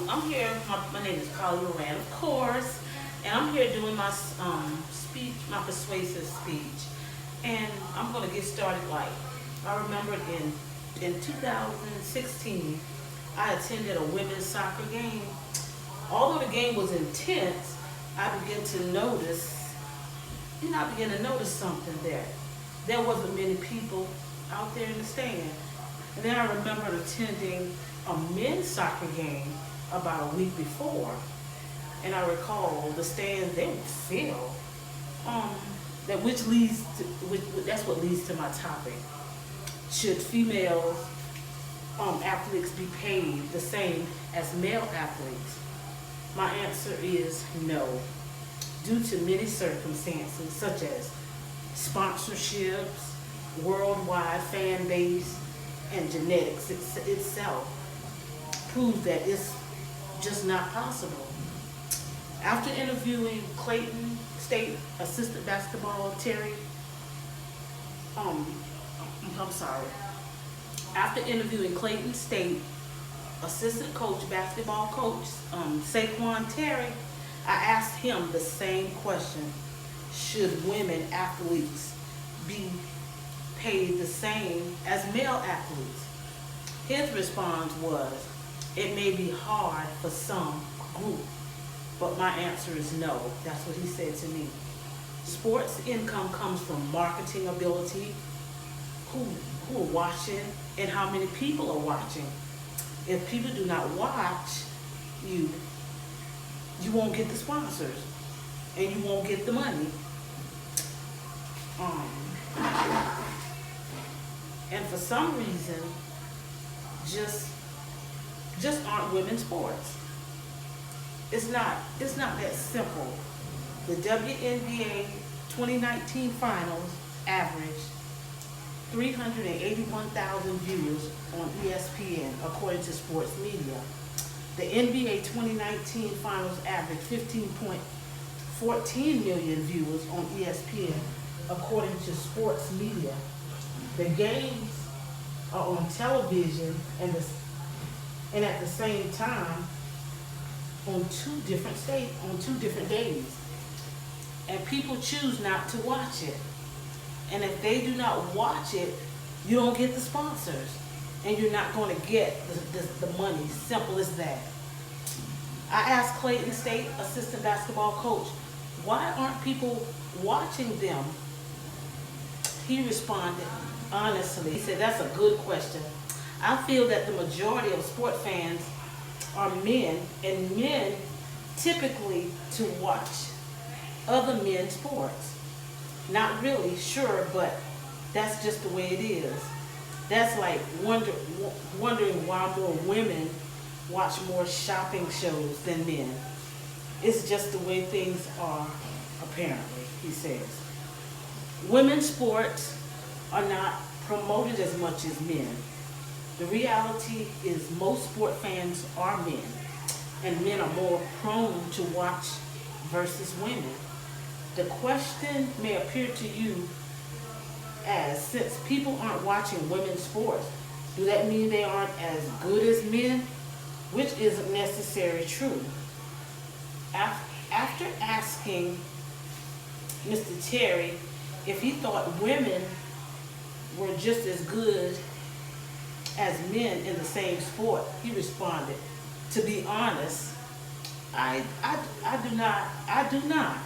I'm here. My name is Moran, of course, and I'm here doing my speech, my persuasive speech, and I'm gonna get started. Like I remember in 2016, I attended a women's soccer game. Although the game was intense, I began to notice, I began to notice something there. There wasn't many people out there in the stand. And then I remember attending a men's soccer game about a week before, and I recall the stands they were filled. That which leads to that's what leads to my topic. Should female athletes be paid the same as male athletes? My answer is no, due to many circumstances such as sponsorships, worldwide fan base, and genetics itself proves that it's just not possible. After interviewing Clayton State assistant basketball Terry, I'm sorry. After interviewing Clayton State assistant coach, basketball coach, Saquon Terry, I asked him the same question: should women athletes be paid the same as male athletes? His response was, it may be hard for some group, but my answer is no. That's what he said to me. Sports income comes from marketing ability, who are watching, and how many people are watching. If people do not watch you, you won't get the sponsors, and you won't get the money. And for some reason, just aren't women's sports. It's not that simple. The WNBA 2019 finals averaged 381,000 viewers on ESPN, according to sports media. The NBA 2019 finals averaged 15.14 million viewers on ESPN, according to sports media. The games are on television and at the same time on two different days. And people choose not to watch it. And if they do not watch it, you don't get the sponsors. And you're not going to get the money. Simple as that. I asked Clayton State assistant basketball coach, why aren't people watching them? He responded honestly. He said, that's a good question. I feel that the majority of sport fans are men, and men typically to watch other men's sports. Not really sure, but that's just the way it is. That's like wondering why more women watch more shopping shows than men. It's just the way things are, apparently, he says. Women's sports are not promoted as much as men. The reality is most sport fans are men, and men are more prone to watch versus women. The question may appear to you as, since people aren't watching women's sports, do that mean they aren't as good as men? Which isn't necessarily true. After asking Mr. Terry if he thought women were just as good as men in the same sport, he responded, to be honest, I do not.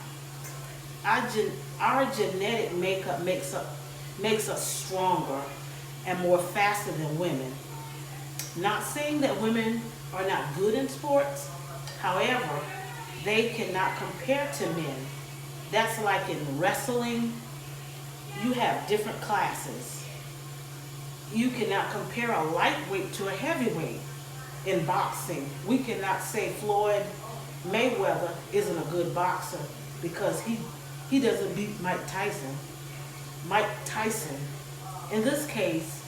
Our genetic makeup makes us stronger and more faster than women. Not saying that women are not good in sports, however, they cannot compare to men. That's like in wrestling, you have different classes. You cannot compare a lightweight to a heavyweight. In boxing, we cannot say Floyd Mayweather isn't a good boxer because he doesn't beat Mike Tyson. Mike Tyson. In this case,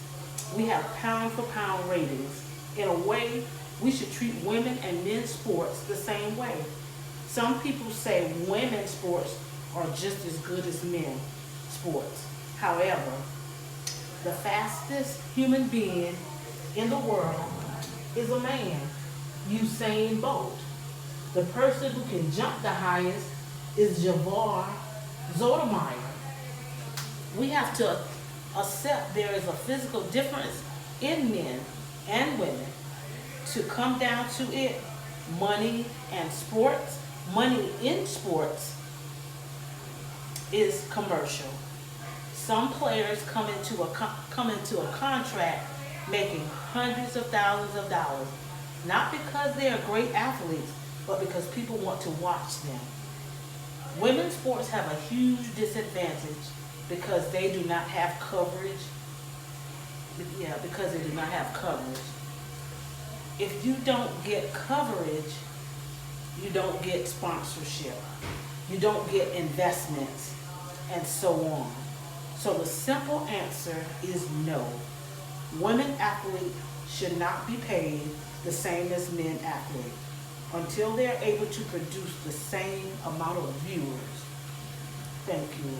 we have pound for pound ratings. In a way, we should treat women and men's sports the same way. Some people say women's sports are just as good as men's sports. However, the fastest human being in the world is a man. Usain Bolt. The person who can jump the highest is Javar Zodemeyer. We have to accept there is a physical difference in men and women. To come down to it, money and sports, money in sports is commercial. Some players come into a contract making hundreds of thousands of dollars, not because they are great athletes, but because people want to watch them. Women's sports have a huge disadvantage because they do not have coverage. Yeah, because they do not have coverage. If you don't get coverage, you don't get sponsorship. You don't get investments, and so on. So the simple answer is no. Women athletes should not be paid the same as men athletes until they're able to produce the same amount of viewers. Thank you.